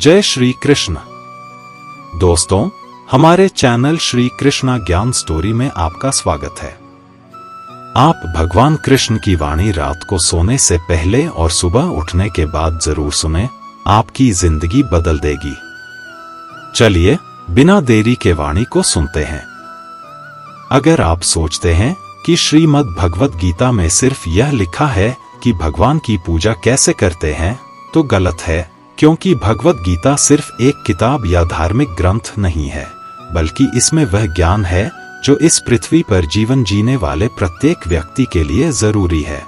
जय श्री कृष्ण। दोस्तों, हमारे चैनल श्री कृष्णा ज्ञान स्टोरी में आपका स्वागत है। आप भगवान कृष्ण की वाणी रात को सोने से पहले और सुबह उठने के बाद जरूर सुने, आपकी जिंदगी बदल देगी। चलिए बिना देरी के वाणी को सुनते हैं। अगर आप सोचते हैं कि श्रीमद् भगवत गीता में सिर्फ यह लिखा है कि भगवान की पूजा कैसे करते हैं, तो गलत है, क्योंकि भगवत गीता सिर्फ एक किताब या धार्मिक ग्रंथ नहीं है, बल्कि इसमें वह ज्ञान है जो इस पृथ्वी पर जीवन जीने वाले प्रत्येक व्यक्ति के लिए जरूरी है।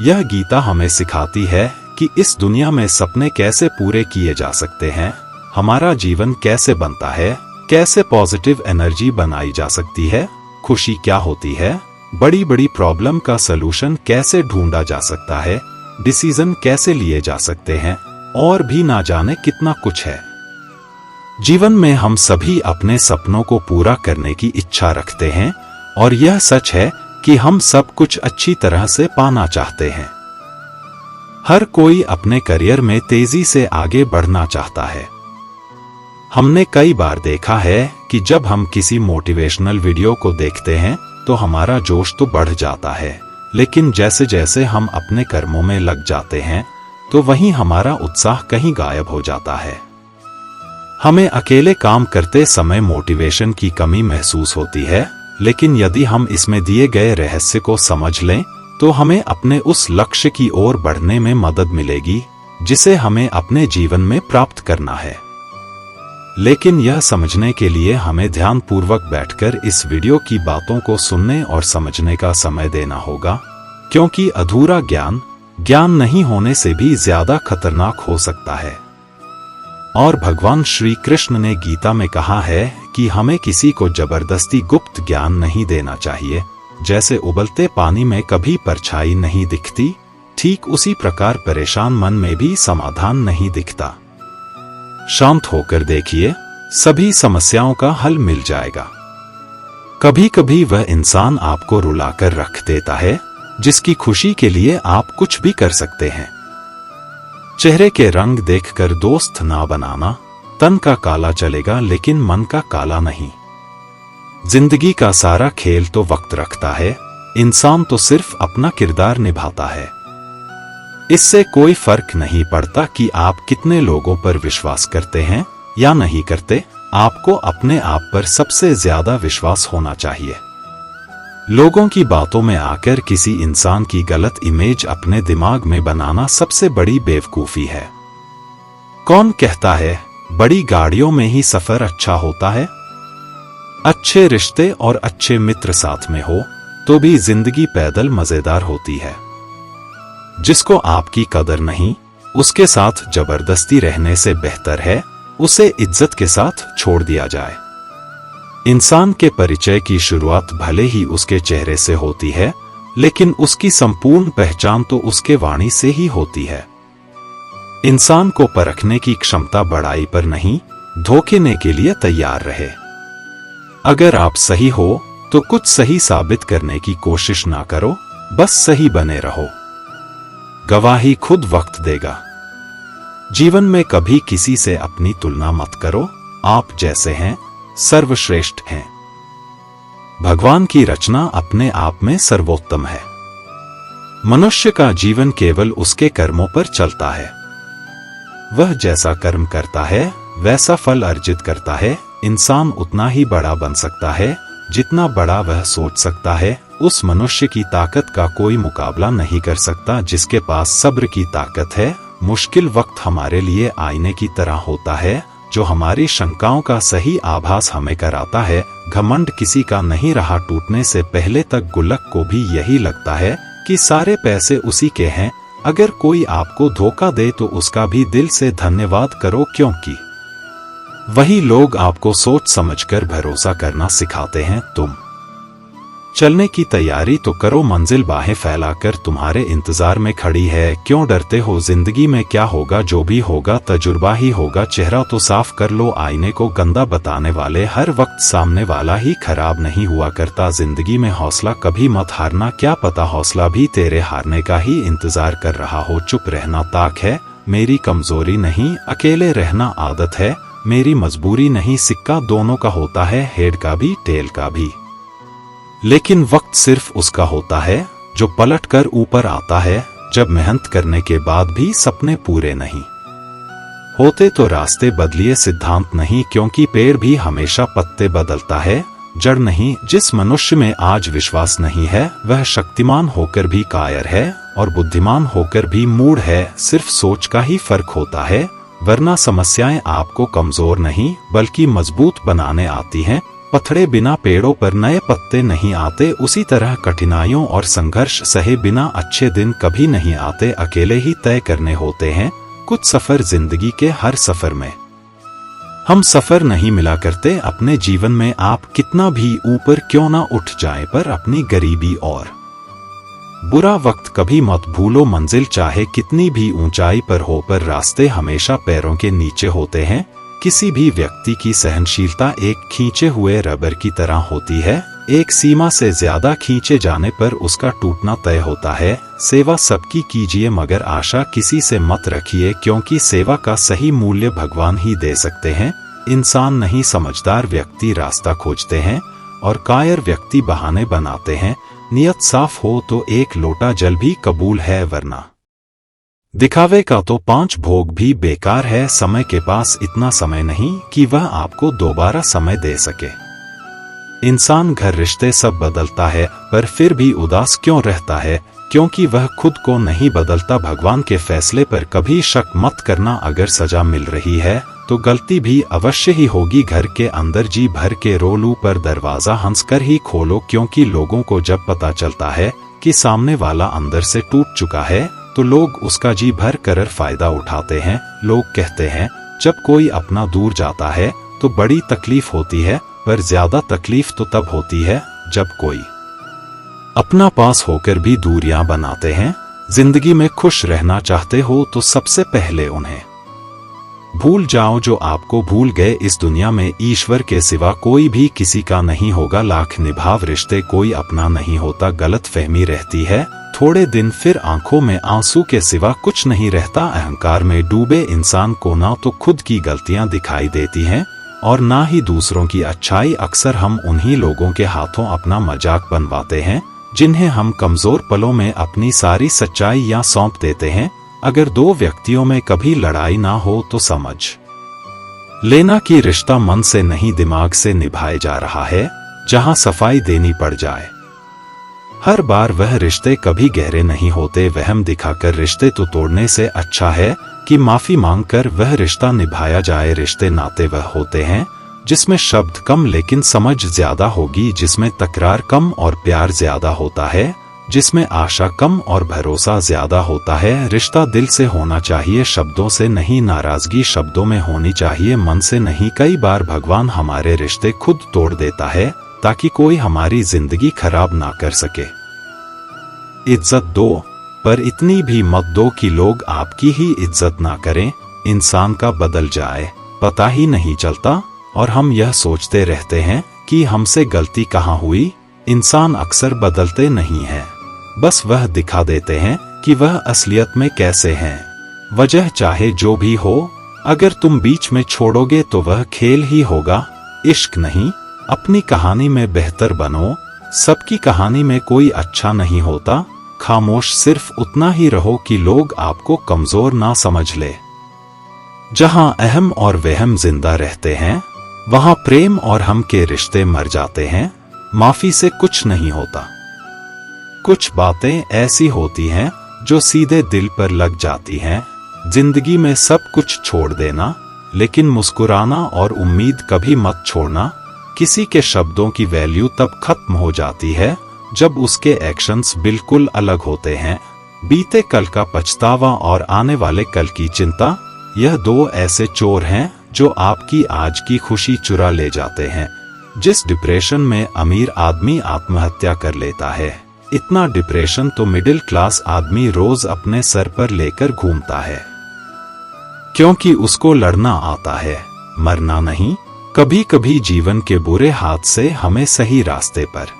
यह गीता हमें सिखाती है कि इस दुनिया में सपने कैसे पूरे किए जा सकते हैं, हमारा जीवन कैसे बनता है, कैसे पॉजिटिव एनर्जी बनाई जा सकती है, खुशी क्या होती है, बड़ी बड़ी प्रॉब्लम का सलूशन कैसे ढूंढा जा सकता है, डिसीजन कैसे लिए जा सकते हैं, और भी ना जाने कितना कुछ है। जीवन में हम सभी अपने सपनों को पूरा करने की इच्छा रखते हैं, और यह सच है कि हम सब कुछ अच्छी तरह से पाना चाहते हैं। हर कोई अपने करियर में तेजी से आगे बढ़ना चाहता है। हमने कई बार देखा है कि जब हम किसी मोटिवेशनल वीडियो को देखते हैं तो हमारा जोश तो बढ़ जाता है, लेकिन जैसे जैसे हम अपने कर्मों में लग जाते हैं तो वहीं हमारा उत्साह कहीं गायब हो जाता है। हमें अकेले काम करते समय मोटिवेशन की कमी महसूस होती है, लेकिन यदि हम इसमें दिए गए रहस्य को समझ लें तो हमें अपने उस लक्ष्य की ओर बढ़ने में मदद मिलेगी जिसे हमें अपने जीवन में प्राप्त करना है। लेकिन यह समझने के लिए हमें ध्यानपूर्वक बैठकर इस वीडियो की बातों को सुनने और समझने का समय देना होगा, क्योंकि अधूरा ज्ञान नहीं होने से भी ज्यादा खतरनाक हो सकता है। और भगवान श्री कृष्ण ने गीता में कहा है कि हमें किसी को जबरदस्ती गुप्त ज्ञान नहीं देना चाहिए। जैसे उबलते पानी में कभी परछाई नहीं दिखती, ठीक उसी प्रकार परेशान मन में भी समाधान नहीं दिखता। शांत होकर देखिए, सभी समस्याओं का हल मिल जाएगा। कभी कभी वह इंसान आपको रुलाकर रख देता है जिसकी खुशी के लिए आप कुछ भी कर सकते हैं। चेहरे के रंग देखकर दोस्त ना बनाना, तन का काला चलेगा लेकिन मन का काला नहीं। जिंदगी का सारा खेल तो वक्त रखता है, इंसान तो सिर्फ अपना किरदार निभाता है। इससे कोई फर्क नहीं पड़ता कि आप कितने लोगों पर विश्वास करते हैं या नहीं करते, आपको अपने आप पर सबसे ज्यादा विश्वास होना चाहिए। लोगों की बातों में आकर किसी इंसान की गलत इमेज अपने दिमाग में बनाना सबसे बड़ी बेवकूफी है। कौन कहता है बड़ी गाड़ियों में ही सफर अच्छा होता है? अच्छे रिश्ते और अच्छे मित्र साथ में हो तो भी जिंदगी पैदल मजेदार होती है। जिसको आपकी कदर नहीं, उसके साथ जबरदस्ती रहने से बेहतर है उसे इज्जत के साथ छोड़ दिया जाए। इंसान के परिचय की शुरुआत भले ही उसके चेहरे से होती है, लेकिन उसकी संपूर्ण पहचान तो उसके वाणी से ही होती है। इंसान को परखने की क्षमता बड़ाई पर नहीं, धोखे के लिए तैयार रहे। अगर आप सही हो तो कुछ सही साबित करने की कोशिश ना करो, बस सही बने रहो। गवाही खुद वक्त देगा। जीवन में कभी किसी से अपनी तुलना मत करो, आप जैसे हैं सर्वश्रेष्ठ हैं। भगवान की रचना अपने आप में सर्वोत्तम है। मनुष्य का जीवन केवल उसके कर्मों पर चलता है। वह जैसा कर्म करता है वैसा फल अर्जित करता है। इंसान उतना ही बड़ा बन सकता है जितना बड़ा वह सोच सकता है। उस मनुष्य की ताकत का कोई मुकाबला नहीं कर सकता जिसके पास सब्र की ताकत है। मुश्किल वक्त हमारे लिए आईने की तरह होता है जो हमारी शंकाओं का सही आभास हमें कराता है। घमंड किसी का नहीं रहा, टूटने से पहले तक गुल्लक को भी यही लगता है कि सारे पैसे उसी के हैं। अगर कोई आपको धोखा दे तो उसका भी दिल से धन्यवाद करो, क्योंकि वही लोग आपको सोच समझकर भरोसा करना सिखाते हैं। तुम चलने की तैयारी तो करो, मंजिल बाहें फैलाकर तुम्हारे इंतजार में खड़ी है। क्यों डरते हो? जिंदगी में क्या होगा, जो भी होगा तजुर्बा ही होगा। चेहरा तो साफ कर लो, आईने को गंदा बताने वाले हर वक्त सामने वाला ही खराब नहीं हुआ करता। जिंदगी में हौसला कभी मत हारना, क्या पता हौसला भी तेरे हारने का ही इंतजार कर रहा हो। चुप रहना ताक है, मेरी कमजोरी नहीं, अकेले रहना आदत है, मेरी मजबूरी नहीं, सिक्का दोनों का होता है, हेड का भी टेल का भी। लेकिन वक्त सिर्फ उसका होता है जो पलट कर ऊपर आता है, जब मेहनत करने के बाद भी सपने पूरे नहीं होते तो रास्ते बदलिए सिद्धांत नहीं, क्योंकि पेड़ भी हमेशा पत्ते बदलता है, जड़ नहीं। जिस मनुष्य में आज विश्वास नहीं है वह शक्तिमान होकर भी कायर है और बुद्धिमान होकर भी मूढ़ है। सिर्फ सोच का ही फर्क होता है, वरना समस्याएं आपको कमजोर नहीं बल्कि मजबूत बनाने आती हैं। पत्थरे बिना पेड़ों पर नए पत्ते नहीं आते, उसी तरह कठिनाइयों और संघर्ष सहे बिना अच्छे दिन कभी नहीं आते। अकेले ही तय करने होते हैं कुछ सफर जिंदगी के, हर सफर में हम सफर नहीं मिला करते। अपने जीवन में आप कितना भी ऊपर क्यों ना उठ जाएं, पर अपनी गरीबी और बुरा वक्त कभी मत भूलो। मंजिल चाहे कितनी भी ऊंचाई पर हो, पर रास्ते हमेशा पैरों के नीचे होते हैं। किसी भी व्यक्ति की सहनशीलता एक खींचे हुए रबर की तरह होती है, एक सीमा से ज्यादा खींचे जाने पर उसका टूटना तय होता है। सेवा सबकी कीजिए मगर आशा किसी से मत रखिए, क्योंकि सेवा का सही मूल्य भगवान ही दे सकते हैं। इंसान नहीं, समझदार व्यक्ति रास्ता खोजते हैं और कायर व्यक्ति बहाने बनाते हैं। नियत साफ हो तो एक लोटा जल भी कबूल है, वरना दिखावे का तो 5 भोग भी बेकार है। समय के पास इतना समय नहीं कि वह आपको दोबारा समय दे सके। इंसान, घर, रिश्ते सब बदलता है, पर फिर भी उदास क्यों रहता है, क्योंकि वह खुद को नहीं बदलता। भगवान के फैसले पर कभी शक मत करना, अगर सजा मिल रही है तो गलती भी अवश्य ही होगी। घर के अंदर जी भर के रोलू, पर दरवाजा हंसकर ही खोलो, क्योंकि लोगों को जब पता चलता है कि सामने वाला अंदर से टूट चुका है तो लोग उसका जी भर कर फायदा उठाते हैं। लोग कहते हैं जब कोई अपना दूर जाता है तो बड़ी तकलीफ होती है, पर ज्यादा तकलीफ तो तब होती है जब कोई अपना पास होकर भी दूरियां बनाते हैं। जिंदगी में खुश रहना चाहते हो तो सबसे पहले उन्हें भूल जाओ जो आपको भूल गए। इस दुनिया में ईश्वर के सिवा कोई भी किसी का नहीं होगा। लाख निभाव रिश्ते कोई अपना नहीं होता। गलत फहमी रहती है थोड़े दिन, फिर आंखों में आंसू के सिवा कुछ नहीं रहता। अहंकार में डूबे इंसान को ना तो खुद की गलतियां दिखाई देती हैं और ना ही दूसरों की अच्छाई। अक्सर हम उन्हीं लोगों के हाथों अपना मजाक बनवाते हैं जिन्हें हम कमजोर पलों में अपनी सारी सच्चाई या सौंप देते हैं। अगर 2 व्यक्तियों में कभी लड़ाई ना हो तो समझ लेना कि रिश्ता मन से नहीं दिमाग से निभाया जा रहा है। जहां सफाई देनी पड़ जाए हर बार, वह रिश्ते कभी गहरे नहीं होते। वहम दिखाकर रिश्ते तो तोड़ने से अच्छा है कि माफी मांगकर वह रिश्ता निभाया जाए। रिश्ते नाते वह होते हैं जिसमें शब्द कम लेकिन समझ ज्यादा होगी, जिसमें तकरार कम और प्यार ज्यादा होता है, जिसमें आशा कम और भरोसा ज्यादा होता है। रिश्ता दिल से होना चाहिए, शब्दों से नहीं। नाराजगी शब्दों में होनी चाहिए, मन से नहीं। कई बार भगवान हमारे रिश्ते खुद तोड़ देता है ताकि कोई हमारी जिंदगी खराब ना कर सके। इज्जत दो, पर इतनी भी मत दो कि लोग आपकी ही इज्जत ना करें। इंसान का बदल जाए पता ही नहीं चलता और हम यह सोचते रहते हैं कि हमसे गलती कहाँ हुई। इंसान अक्सर बदलते नहीं हैं, बस वह दिखा देते हैं कि वह असलियत में कैसे हैं। वजह चाहे जो भी हो, अगर तुम बीच में छोड़ोगे तो वह खेल ही होगा। इश्क नहीं, अपनी कहानी में बेहतर बनो। सबकी कहानी में कोई अच्छा नहीं होता। खामोश सिर्फ उतना ही रहो कि लोग आपको कमजोर ना समझ ले। जहां अहम और वहम जिंदा रहते हैं वहां प्रेम और हम के रिश्ते मर जाते हैं। माफी से कुछ नहीं होता। कुछ बातें ऐसी होती हैं जो सीधे दिल पर लग जाती हैं। जिंदगी में सब कुछ छोड़ देना, लेकिन मुस्कुराना और उम्मीद कभी मत छोड़ना। किसी के शब्दों की वैल्यू तब खत्म हो जाती है जब उसके एक्शंस बिल्कुल अलग होते हैं। बीते कल का पछतावा और आने वाले कल की चिंता, यह 2 ऐसे चोर हैं जो आपकी आज की खुशी चुरा ले जाते हैं। जिस डिप्रेशन में अमीर आदमी आत्महत्या कर लेता है, इतना डिप्रेशन तो मिडिल क्लास आदमी रोज अपने सर पर लेकर घूमता है, क्योंकि उसको लड़ना आता है, मरना नहीं। कभी कभी जीवन के बुरे हाथ से हमें सही रास्ते पर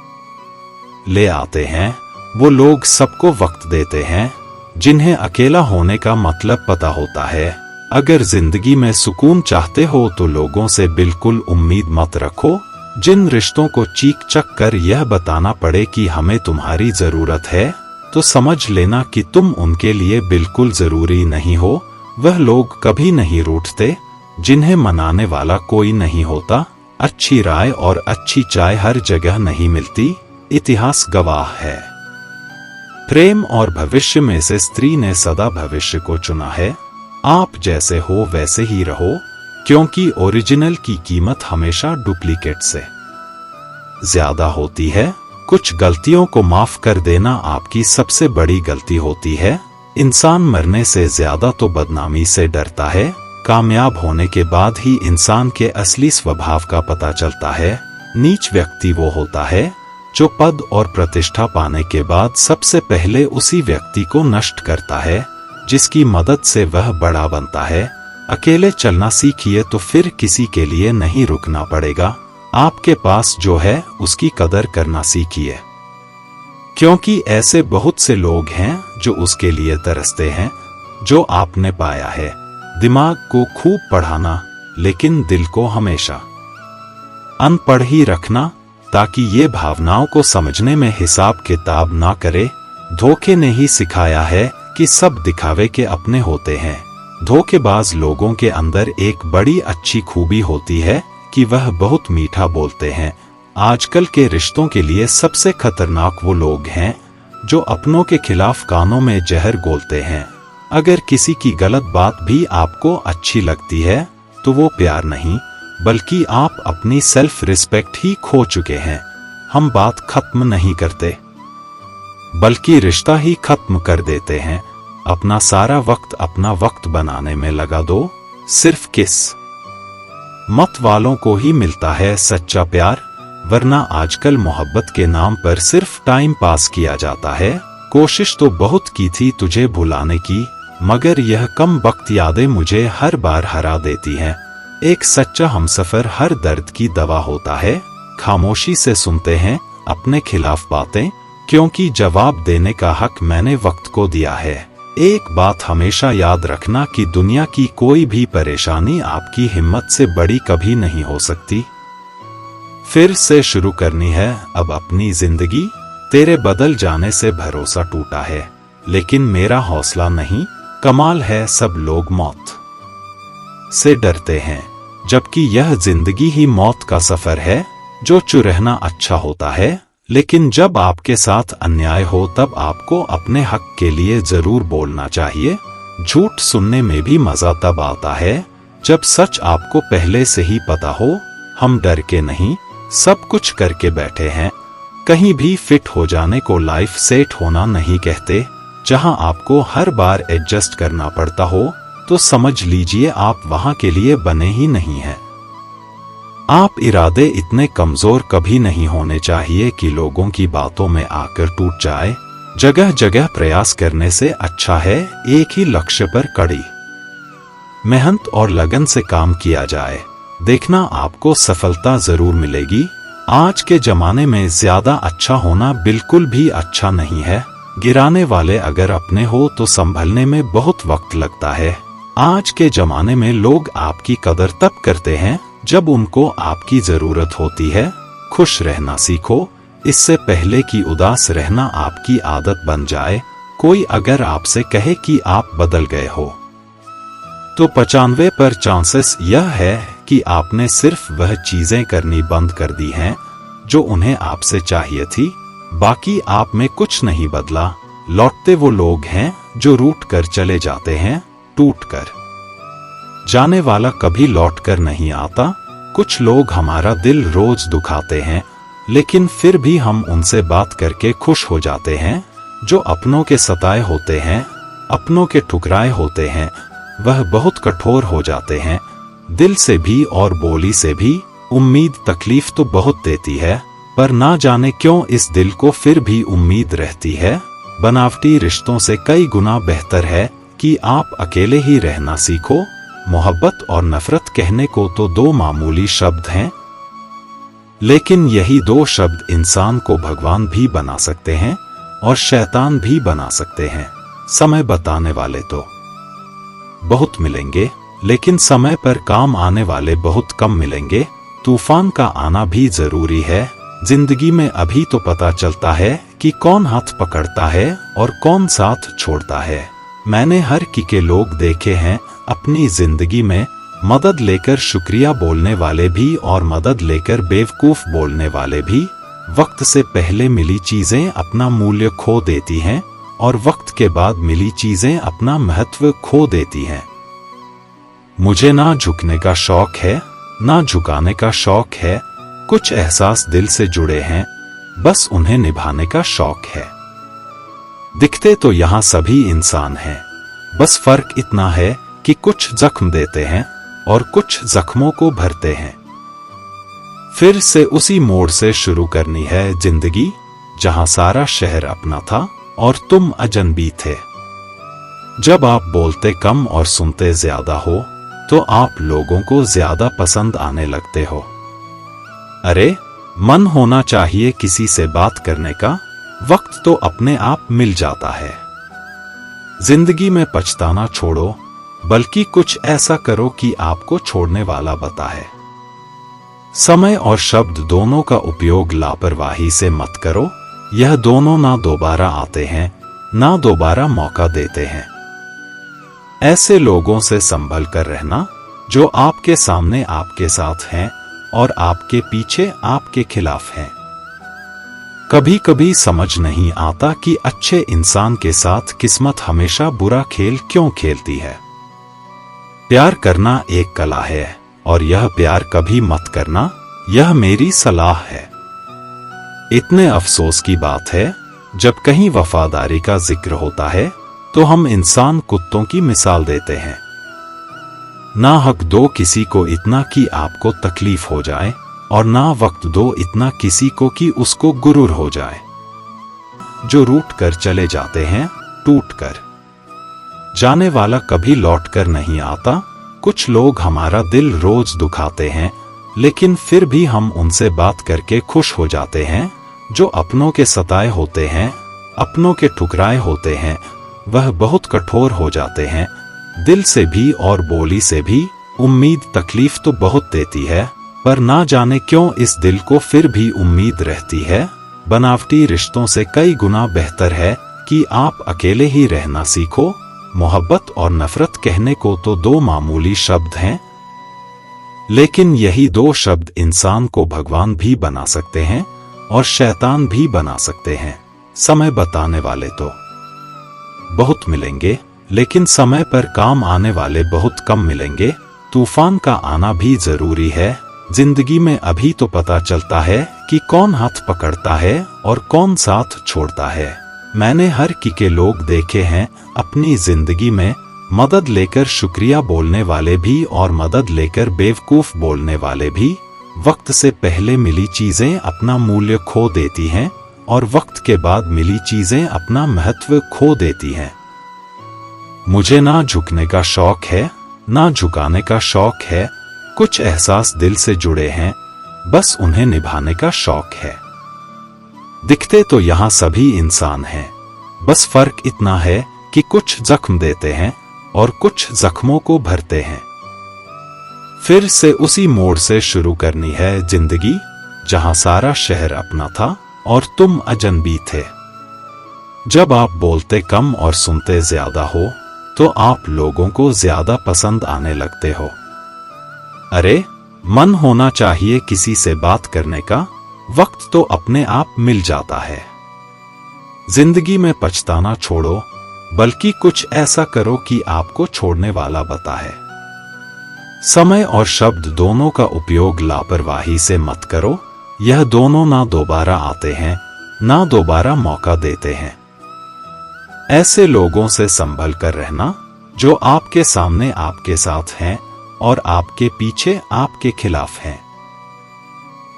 ले आते हैं वो लोग। सबको वक्त देते हैं, जिन्हें अकेला होने का मतलब पता होता है। अगर जिंदगी में सुकून चाहते हो तो लोगों से बिल्कुल उम्मीद मत रखो। जिन रिश्तों को चीख चक कर यह बताना पड़े कि हमें तुम्हारी जरूरत है, तो समझ लेना कि तुम उनके लिए बिल्कुल जरूरी नहीं हो। वह लोग कभी नहीं रूठते जिन्हें मनाने वाला कोई नहीं होता। अच्छी राय और अच्छी चाय हर जगह नहीं मिलती, इतिहास गवाह है। प्रेम और भविष्य में से स्त्री ने सदा भविष्य को चुना है। आप जैसे हो वैसे ही रहो, क्योंकि ओरिजिनल की कीमत हमेशा डुप्लीकेट से ज्यादा होती है। कुछ गलतियों को माफ कर देना आपकी सबसे बड़ी गलती होती है। इंसान मरने से ज्यादा तो बदनामी से डरता है। कामयाब होने के बाद ही इंसान के असली स्वभाव का पता चलता है। नीच व्यक्ति वो होता है जो पद और प्रतिष्ठा पाने के बाद सबसे पहले उसी व्यक्ति को नष्ट करता है जिसकी मदद से वह बड़ा बनता है। अकेले चलना सीखिए तो फिर किसी के लिए नहीं रुकना पड़ेगा। आपके पास जो है उसकी कदर करना सीखिए, क्योंकि ऐसे बहुत से लोग हैं जो उसके लिए तरसते हैं जो आपने पाया है। दिमाग को खूब पढ़ाना, लेकिन दिल को हमेशा अनपढ़ ही रखना, ताकि ये भावनाओं को समझने में हिसाब किताब ना करे। धोखे ने ही सिखाया है कि सब दिखावे के अपने होते हैं। धोखेबाज लोगों के अंदर एक बड़ी अच्छी खूबी होती है कि वह बहुत मीठा बोलते हैं। आजकल के रिश्तों के लिए सबसे खतरनाक वो लोग हैं जो अपनों के खिलाफ कानों में जहर घोलते हैं। अगर किसी की गलत बात भी आपको अच्छी लगती है तो वो प्यार नहीं, बल्कि आप अपनी सेल्फ रिस्पेक्ट ही खो चुके हैं। हम बात खत्म नहीं करते, बल्कि रिश्ता ही खत्म कर देते हैं। अपना सारा वक्त अपना वक्त बनाने में लगा दो। सिर्फ किस मत वालों को ही मिलता है सच्चा प्यार, वरना आजकल मोहब्बत के नाम पर सिर्फ टाइम पास किया जाता है। कोशिश तो बहुत की थी तुझे भुलाने की, मगर यह कम वक्त यादें मुझे हर बार हरा देती हैं। एक सच्चा हमसफर हर दर्द की दवा होता है। खामोशी से सुनते हैं अपने खिलाफ बातें, क्योंकि जवाब देने का हक मैंने वक्त को दिया है। एक बात हमेशा याद रखना कि दुनिया की कोई भी परेशानी आपकी हिम्मत से बड़ी कभी नहीं हो सकती। फिर से शुरू करनी है अब अपनी जिंदगी। तेरे बदल जाने से भरोसा टूटा है, लेकिन मेरा हौसला नहीं। कमाल है सब लोग मौत से डरते हैं, जबकि यह जिंदगी ही मौत का सफर है। जो चुप रहना अच्छा होता है, लेकिन जब आपके साथ अन्याय हो तब आपको अपने हक के लिए जरूर बोलना चाहिए। झूठ सुनने में भी मजा तब आता है जब सच आपको पहले से ही पता हो। हम डर के नहीं, सब कुछ करके बैठे हैं। कहीं भी फिट हो जाने को लाइफ सेट होना नहीं कहते। जहां आपको हर बार एडजस्ट करना पड़ता हो तो समझ लीजिए आप वहां के लिए बने ही नहीं हैं। आप इरादे इतने कमजोर कभी नहीं होने चाहिए कि लोगों की बातों में आकर टूट जाए। जगह जगह प्रयास करने से अच्छा है एक ही लक्ष्य पर कड़ी मेहनत और लगन से काम किया जाए। देखना आपको सफलता जरूर मिलेगी। आज के जमाने में ज्यादा अच्छा होना बिल्कुल भी अच्छा नहीं है। गिराने वाले अगर अपने हो तो संभलने में बहुत वक्त लगता है। आज के जमाने में लोग आपकी कदर तब करते हैं जब उनको आपकी जरूरत होती है। खुश रहना सीखो, इससे पहले कि उदास रहना आपकी आदत बन जाए। कोई अगर आपसे कहे कि आप बदल गए हो तो 95% चांसेस यह है कि आपने सिर्फ वह चीजें करनी बंद कर दी हैं जो उन्हें आपसे चाहिए थी। बाकी आप में कुछ नहीं बदला। लौटते वो लोग हैं जो रूठ कर चले जाते हैं। टूट कर जाने वाला कभी लौट कर नहीं आता। कुछ लोग हमारा दिल रोज दुखाते हैं, लेकिन फिर भी हम उनसे बात करके खुश हो जाते हैं। जो अपनों के सताए होते हैं, अपनों के ठुकराए होते हैं, वह बहुत कठोर हो जाते हैं। दिल से भी और बोली से भी। उम्मीद तकलीफ तो बहुत देती है, पर ना जाने क्यों इस दिल को फिर भी उम्मीद रहती है। बनावटी रिश्तों से कई गुना बेहतर है कि आप अकेले ही रहना सीखो। मोहब्बत और नफरत कहने को तो दो मामूली शब्द हैं, लेकिन यही दो शब्द इंसान को भगवान भी बना सकते हैं और शैतान भी बना सकते हैं। समय बताने वाले तो बहुत मिलेंगे, लेकिन समय पर काम आने वाले बहुत कम मिलेंगे। तूफान का आना भी जरूरी है। जिंदगी में अभी तो पता चलता है कि कौन हाथ पकड़ता है और कौन साथ छोड़ता है। मैंने हर के लोग देखे हैं अपनी जिंदगी में, मदद लेकर शुक्रिया बोलने वाले भी और मदद लेकर बेवकूफ बोलने वाले भी। वक्त से पहले मिली चीजें अपना मूल्य खो देती हैं और वक्त के बाद मिली चीजें अपना महत्व खो देती हैं। मुझे ना झुकने का शौक है, ना झुकाने का शौक है। कुछ एहसास दिल से जुड़े हैं, बस उन्हें निभाने का शौक है। दिखते तो यहाँ सभी इंसान हैं, बस फर्क इतना है कि कुछ जख्म देते हैं और कुछ जख्मों को भरते हैं। फिर से उसी मोड़ से शुरू करनी है जिंदगी, जहां सारा शहर अपना था और तुम अजनबी थे। जब आप बोलते कम और सुनते ज्यादा हो, तो आप लोगों को ज्यादा पसंद आने लगते हो। अरे, मन होना चाहिए किसी से बात करने का, वक्त तो अपने आप मिल जाता है। जिंदगी में पछताना छोड़ो, बल्कि कुछ ऐसा करो कि आपको छोड़ने वाला बताए। समय और शब्द दोनों का उपयोग लापरवाही से मत करो। यह दोनों ना दोबारा आते हैं, ना दोबारा मौका देते हैं। ऐसे लोगों से संभल कर रहना जो आपके सामने आपके साथ हैं और आपके पीछे आपके खिलाफ हैं। कभी कभी समझ नहीं आता कि अच्छे इंसान के साथ किस्मत हमेशा बुरा खेल क्यों खेलती है। प्यार करना एक कला है और यह प्यार कभी मत करना, यह मेरी सलाह है। इतने अफसोस की बात है, जब कहीं वफादारी का जिक्र होता है तो हम इंसान कुत्तों की मिसाल देते हैं। ना हक दो किसी को इतना कि आपको तकलीफ हो जाए, और ना वक्त दो इतना किसी को कि उसको गुरूर हो जाए। जो रूठ कर चले जाते हैं, टूट कर जाने वाला कभी लौट कर नहीं आता। कुछ लोग हमारा दिल रोज दुखाते हैं, लेकिन फिर भी हम उनसे बात करके खुश हो जाते हैं। जो अपनों के सताए होते हैं, अपनों के ठुकराए होते हैं, वह बहुत कठोर हो जाते हैं, दिल से भी और बोली से भी। उम्मीद तकलीफ तो बहुत देती है, पर ना जाने क्यों इस दिल को फिर भी उम्मीद रहती है। बनावटी रिश्तों से कई गुना बेहतर है कि आप अकेले ही रहना सीखो। मोहब्बत और नफरत कहने को तो दो मामूली शब्द हैं, लेकिन यही दो शब्द इंसान को भगवान भी बना सकते हैं और शैतान भी बना सकते हैं। समय बताने वाले तो बहुत मिलेंगे, लेकिन समय पर काम आने वाले बहुत कम मिलेंगे। तूफान का आना भी जरूरी है। जिंदगी में अभी तो पता चलता है कि कौन हाथ पकड़ता है और कौन साथ छोड़ता है। मैंने हर के लोग देखे हैं अपनी जिंदगी में, मदद लेकर शुक्रिया बोलने वाले भी और मदद लेकर बेवकूफ बोलने वाले भी। वक्त से पहले मिली चीजें अपना मूल्य खो देती हैं और वक्त के बाद मिली चीजें अपना महत्व खो देती हैं। मुझे ना झुकने का शौक है, ना झुकाने का शौक है। कुछ एहसास दिल से जुड़े हैं, बस उन्हें निभाने का शौक है। दिखते तो यहाँ सभी इंसान हैं, बस फर्क इतना है कि कुछ जख्म देते हैं और कुछ जख्मों को भरते हैं। फिर से उसी मोड़ से शुरू करनी है जिंदगी, जहां सारा शहर अपना था और तुम अजनबी थे। जब आप बोलते कम और सुनते ज्यादा हो, तो आप लोगों को ज्यादा पसंद आने लगते हो। अरे, मन होना चाहिए किसी से बात करने का, वक्त तो अपने आप मिल जाता है। जिंदगी में पछताना छोड़ो, बल्कि कुछ ऐसा करो कि आपको छोड़ने वाला बताए। समय और शब्द दोनों का उपयोग लापरवाही से मत करो। यह दोनों ना दोबारा आते हैं, ना दोबारा मौका देते हैं। ऐसे लोगों से संभल कर रहना जो आपके सामने आपके साथ हैं और आपके पीछे आपके खिलाफ हैं।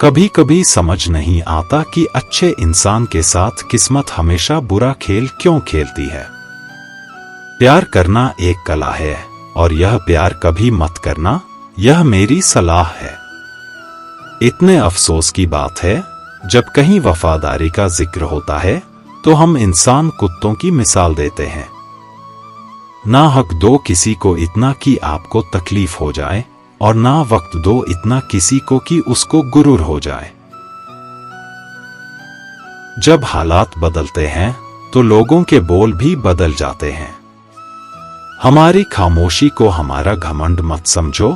कभी कभी समझ नहीं आता कि अच्छे इंसान के साथ किस्मत हमेशा बुरा खेल क्यों खेलती है। प्यार करना एक कला है और यह प्यार कभी मत करना, यह मेरी सलाह है। इतने अफसोस की बात है, जब कहीं वफादारी का जिक्र होता है तो हम इंसान कुत्तों की मिसाल देते हैं। ना हक दो किसी को इतना कि आपको तकलीफ हो जाए, और ना वक्त दो इतना किसी को कि उसको गुरूर हो जाए। जब हालात बदलते हैं तो लोगों के बोल भी बदल जाते हैं। हमारी खामोशी को हमारा घमंड मत समझो,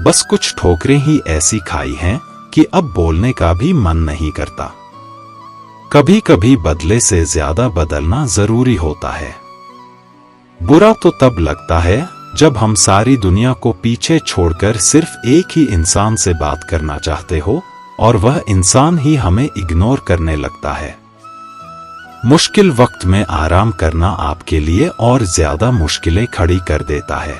बस कुछ ठोकरें ही ऐसी खाई हैं कि अब बोलने का भी मन नहीं करता। कभी कभी बदले से ज्यादा बदलना जरूरी होता है। बुरा तो तब लगता है जब हम सारी दुनिया को पीछे छोड़कर सिर्फ एक ही इंसान से बात करना चाहते हो और वह इंसान ही हमें इग्नोर करने लगता है। मुश्किल वक्त में आराम करना आपके लिए और ज्यादा मुश्किलें खड़ी कर देता है।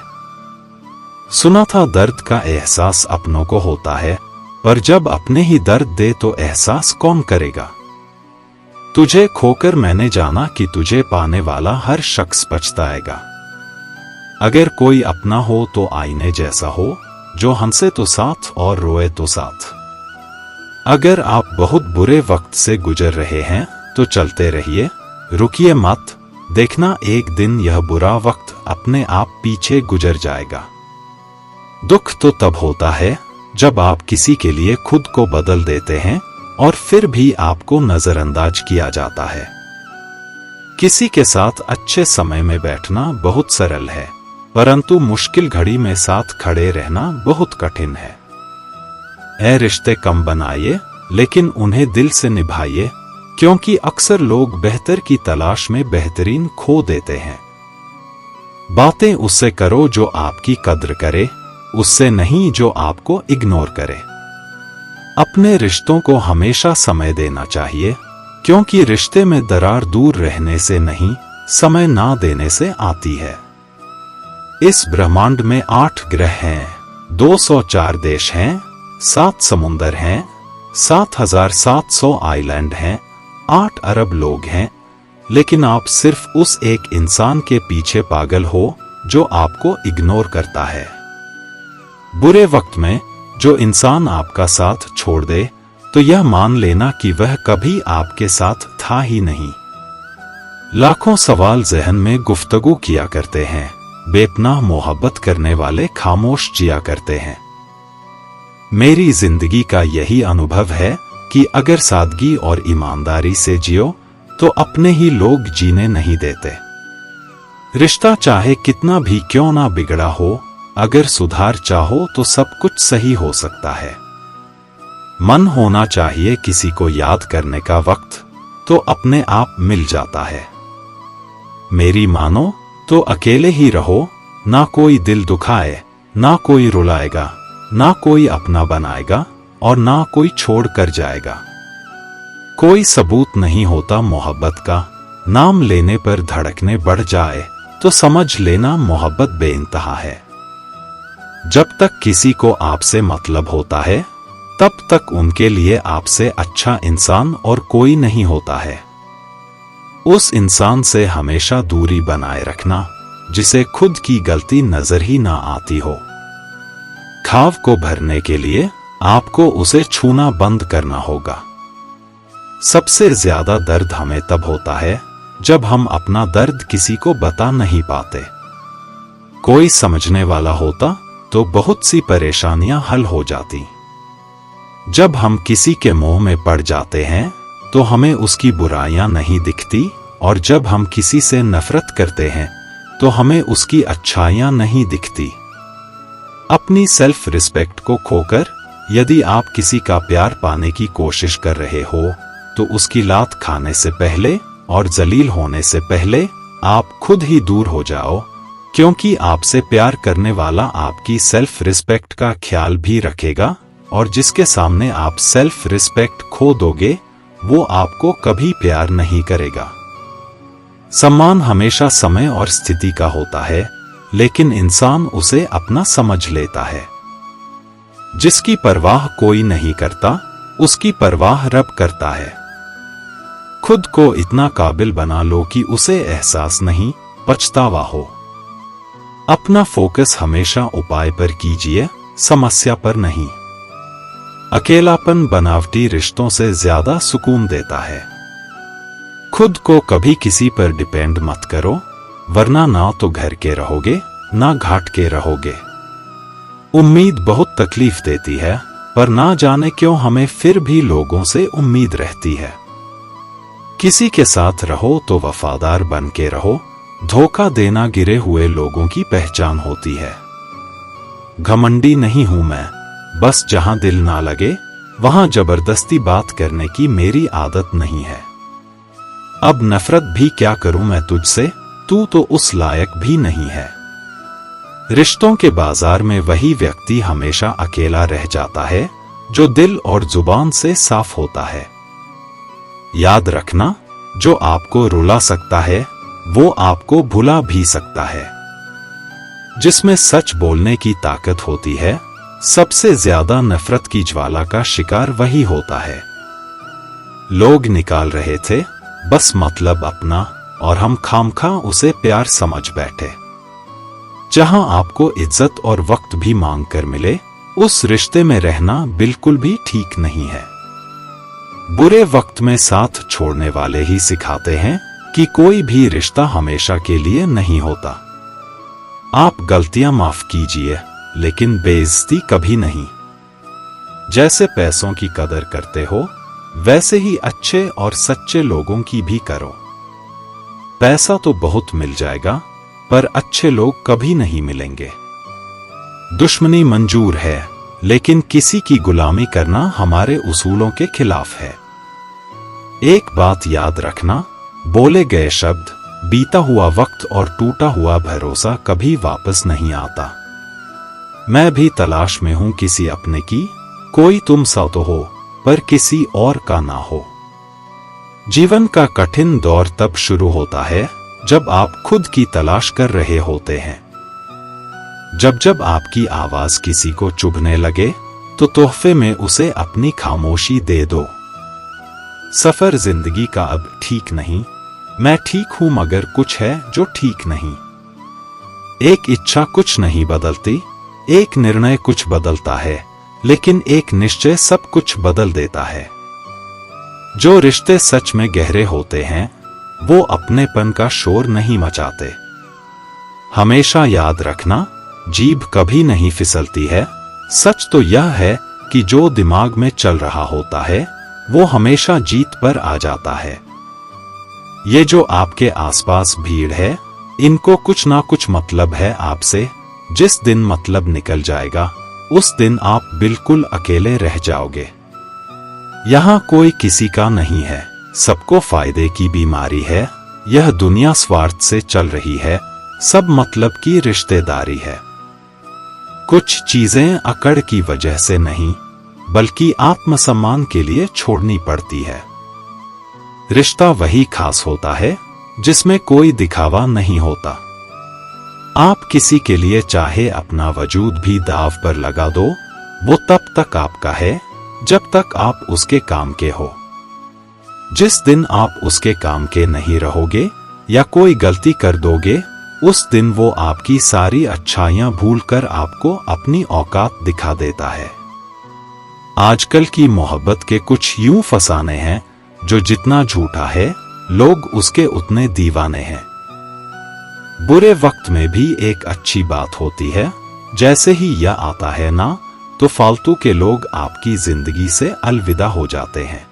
सुना था दर्द का एहसास अपनों को होता है, पर जब अपने ही दर्द दे तो एहसास कौन करेगा। तुझे खोकर मैंने जाना कि तुझे पाने वाला हर शख्स पछताएगा। अगर कोई अपना हो तो आईने जैसा हो, जो हंसे तो साथ और रोए तो साथ। अगर आप बहुत बुरे वक्त से गुजर रहे हैं तो चलते रहिए, रुकिए मत, देखना एक दिन यह बुरा वक्त अपने आप पीछे गुजर जाएगा। दुख तो तब होता है जब आप किसी के लिए खुद को बदल देते हैं और फिर भी आपको नजरअंदाज किया जाता है। किसी के साथ अच्छे समय में बैठना बहुत सरल है, परंतु मुश्किल घड़ी में साथ खड़े रहना बहुत कठिन है। ऐ रिश्ते कम बनाइए, लेकिन उन्हें दिल से निभाइए, क्योंकि अक्सर लोग बेहतर की तलाश में बेहतरीन खो देते हैं। बातें उससे करो जो आपकी कद्र करे, उससे नहीं जो आपको इग्नोर करे। अपने रिश्तों को हमेशा समय देना चाहिए, क्योंकि रिश्ते में दरार दूर रहने से नहीं, समय ना देने से आती है। इस ब्रह्मांड में 8 ग्रह हैं, 204 देश हैं, 7 समुंदर हैं, 7700 आइलैंड हैं, 8 अरब लोग हैं, लेकिन आप सिर्फ उस एक इंसान के पीछे पागल हो जो आपको इग्नोर करता है। बुरे वक्त में जो इंसान आपका साथ छोड़ दे तो यह मान लेना कि वह कभी आपके साथ था ही नहीं। लाखों सवाल ज़हन में गुफ्तगू किया करते हैं, बेपनाह मोहब्बत करने वाले खामोश जिया करते हैं। मेरी जिंदगी का यही अनुभव है कि अगर सादगी और ईमानदारी से जियो तो अपने ही लोग जीने नहीं देते। रिश्ता चाहे कितना भी क्यों ना बिगड़ा हो, अगर सुधार चाहो तो सब कुछ सही हो सकता है। मन होना चाहिए किसी को याद करने का वक्त, तो अपने आप मिल जाता है। मेरी मानो तो अकेले ही रहो, ना कोई दिल दुखाए, ना कोई रुलाएगा, ना कोई अपना बनाएगा और ना कोई छोड़ कर जाएगा। कोई सबूत नहीं होता मोहब्बत का, नाम लेने पर धड़कने बढ़ जाए तो समझ लेना मोहब्बत बेइंतहा है। जब तक किसी को आपसे मतलब होता है, तब तक उनके लिए आपसे अच्छा इंसान और कोई नहीं होता है। उस इंसान से हमेशा दूरी बनाए रखना जिसे खुद की गलती नजर ही ना आती हो। खाव को भरने के लिए आपको उसे छूना बंद करना होगा। सबसे ज्यादा दर्द हमें तब होता है जब हम अपना दर्द किसी को बता नहीं पाते। कोई समझने वाला होता तो बहुत सी परेशानियां हल हो जाती। जब हम किसी के मोह में पड़ जाते हैं तो हमें उसकी बुराइयां नहीं दिखती, और जब हम किसी से नफरत करते हैं तो हमें उसकी अच्छाइयां नहीं दिखती। अपनी सेल्फ रिस्पेक्ट को खोकर यदि आप किसी का प्यार पाने की कोशिश कर रहे हो तो उसकी लात खाने से पहले और जलील होने से पहले आप खुद ही दूर हो जाओ, क्योंकि आपसे प्यार करने वाला आपकी सेल्फ रिस्पेक्ट का ख्याल भी रखेगा, और जिसके सामने आप सेल्फ रिस्पेक्ट खो दोगे वो आपको कभी प्यार नहीं करेगा। सम्मान हमेशा समय और स्थिति का होता है, लेकिन इंसान उसे अपना समझ लेता है। जिसकी परवाह कोई नहीं करता, उसकी परवाह रब करता है। खुद को इतना काबिल बना लो कि उसे एहसास नहीं, पछतावा हो। अपना फोकस हमेशा उपाय पर कीजिए, समस्या पर नहीं। अकेलापन बनावटी रिश्तों से ज्यादा सुकून देता है। खुद को कभी किसी पर डिपेंड मत करो, वरना ना तो घर के रहोगे ना घाट के रहोगे। उम्मीद बहुत तकलीफ देती है, पर ना जाने क्यों हमें फिर भी लोगों से उम्मीद रहती है। किसी के साथ रहो तो वफादार बन के रहो, धोखा देना गिरे हुए लोगों की पहचान होती है। घमंडी नहीं हूं मैं, बस जहां दिल ना लगे वहां जबरदस्ती बात करने की मेरी आदत नहीं है। अब नफरत भी क्या करूं मैं तुझसे, तू तो उस लायक भी नहीं है। रिश्तों के बाजार में वही व्यक्ति हमेशा अकेला रह जाता है जो दिल और जुबान से साफ होता है। याद रखना, जो आपको रुला सकता है वो आपको भुला भी सकता है। जिसमें सच बोलने की ताकत होती है, सबसे ज्यादा नफरत की ज्वाला का शिकार वही होता है। लोग निकाल रहे थे बस मतलब अपना, और हम खामखा उसे प्यार समझ बैठे। जहां आपको इज्जत और वक्त भी मांग कर मिले, उस रिश्ते में रहना बिल्कुल भी ठीक नहीं है। बुरे वक्त में साथ छोड़ने वाले ही सिखाते हैं कि कोई भी रिश्ता हमेशा के लिए नहीं होता। आप गलतियां माफ कीजिए, लेकिन बेइज्जती कभी नहीं। जैसे पैसों की कदर करते हो, वैसे ही अच्छे और सच्चे लोगों की भी करो। पैसा तो बहुत मिल जाएगा, पर अच्छे लोग कभी नहीं मिलेंगे। दुश्मनी मंजूर है, लेकिन किसी की गुलामी करना हमारे उसूलों के खिलाफ है। एक बात याद रखना, बोले गए शब्द, बीता हुआ वक्त और टूटा हुआ भरोसा कभी वापस नहीं आता। मैं भी तलाश में हूं किसी अपने की, कोई तुम सा तो हो पर किसी और का ना हो। जीवन का कठिन दौर तब शुरू होता है जब आप खुद की तलाश कर रहे होते हैं। जब जब आपकी आवाज किसी को चुभने लगे, तो तोहफे में उसे अपनी खामोशी दे दो। सफर जिंदगी का अब ठीक नहीं, मैं ठीक हूं मगर कुछ है जो ठीक नहीं। एक इच्छा कुछ नहीं बदलती, एक निर्णय कुछ बदलता है, लेकिन एक निश्चय सब कुछ बदल देता है। जो रिश्ते सच में गहरे होते हैं, वो अपनेपन का शोर नहीं मचाते। हमेशा याद रखना, जीभ कभी नहीं फिसलती है। सच तो यह है कि जो दिमाग में चल रहा होता है, वो हमेशा जीत पर आ जाता है। ये जो आपके आसपास भीड़ है, इनको कुछ ना कुछ मतलब है आपसे। जिस दिन मतलब निकल जाएगा, उस दिन आप बिल्कुल अकेले रह जाओगे। यहाँ कोई किसी का नहीं है, सबको फायदे की बीमारी है। यह दुनिया स्वार्थ से चल रही है, सब मतलब की रिश्तेदारी है। कुछ चीजें अकड़ की वजह से नहीं, बल्कि आत्मसम्मान के लिए छोड़नी पड़ती है। रिश्ता वही खास होता है जिसमें कोई दिखावा नहीं होता। आप किसी के लिए चाहे अपना वजूद भी दाव पर लगा दो, वो तब तक आपका है जब तक आप उसके काम के हो। जिस दिन आप उसके काम के नहीं रहोगे या कोई गलती कर दोगे, उस दिन वो आपकी सारी अच्छाइयां भूलकर आपको अपनी औकात दिखा देता है। आजकल की मोहब्बत के कुछ यूं फसाने हैं, जो जितना झूठा है, लोग उसके उतने दीवाने हैं। बुरे वक्त में भी एक अच्छी बात होती है, जैसे ही यह आता है ना, तो फालतू के लोग आपकी जिंदगी से अलविदा हो जाते हैं।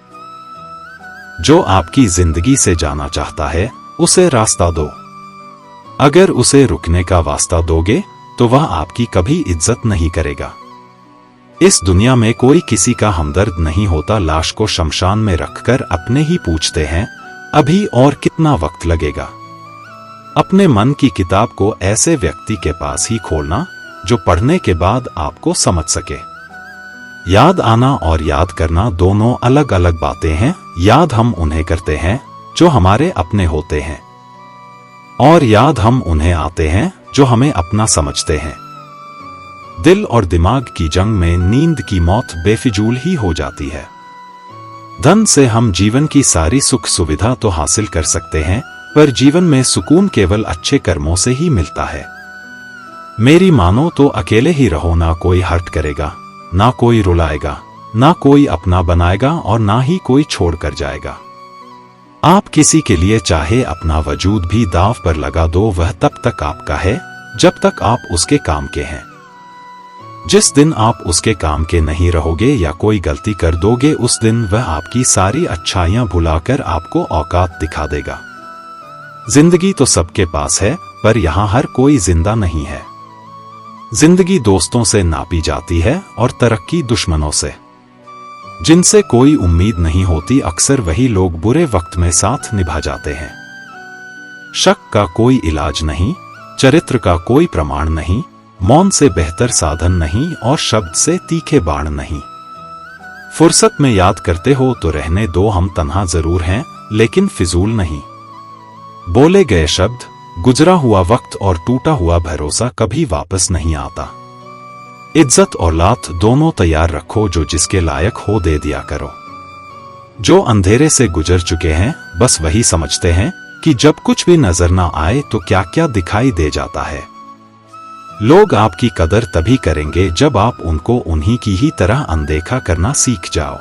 जो आपकी जिंदगी से जाना चाहता है, उसे रास्ता दो। अगर उसे रुकने का वास्ता दोगे, तो वह आपकी कभी इज्जत नहीं करेगा। इस दुनिया में कोई किसी का हमदर्द नहीं होता। लाश को शमशान में रखकर अपने ही पूछते हैं, अभी और कितना वक्त लगेगा। अपने मन की किताब को ऐसे व्यक्ति के पास ही खोलना जो पढ़ने के बाद आपको समझ सके। याद आना और याद करना दोनों अलग अलग बातें हैं। याद हम उन्हें करते हैं जो हमारे अपने होते हैं, और याद हम उन्हें आते हैं जो हमें अपना समझते हैं। दिल और दिमाग की जंग में नींद की मौत बेफिजूल ही हो जाती है। धन से हम जीवन की सारी सुख सुविधा तो हासिल कर सकते हैं, पर जीवन में सुकून केवल अच्छे कर्मों से ही मिलता है। मेरी मानो तो अकेले ही रहो, ना कोई हर्ट करेगा, ना कोई रुलाएगा, ना कोई अपना बनाएगा और ना ही कोई छोड़ कर जाएगा। आप किसी के लिए चाहे अपना वजूद भी दांव पर लगा दो, वह तब तक आपका है जब तक आप उसके काम के हैं। जिस दिन आप उसके काम के नहीं रहोगे या कोई गलती कर दोगे, उस दिन वह आपकी सारी अच्छाइयां भुलाकर आपको औकात दिखा देगा। जिंदगी तो सबके पास है, पर यहां हर कोई जिंदा नहीं है। जिंदगी दोस्तों से नापी जाती है और तरक्की दुश्मनों से। जिनसे कोई उम्मीद नहीं होती, अक्सर वही लोग बुरे वक्त में साथ निभा जाते हैं। शक का कोई इलाज नहीं, चरित्र का कोई प्रमाण नहीं, मौन से बेहतर साधन नहीं और शब्द से तीखे बाण नहीं। फुर्सत में याद करते हो तो रहने दो, हम तन्हा जरूर हैं लेकिन फिजूल नहीं। बोले गए शब्द, गुजरा हुआ वक्त और टूटा हुआ भरोसा कभी वापस नहीं आता। इज्जत और लात दोनों तैयार रखो, जो जिसके लायक हो दे दिया करो। जो अंधेरे से गुजर चुके हैं बस वही समझते हैं कि जब कुछ भी नजर ना आए तो क्या क्या दिखाई दे जाता है। लोग आपकी कदर तभी करेंगे जब आप उनको उन्हीं की ही तरह अनदेखा करना सीख जाओ।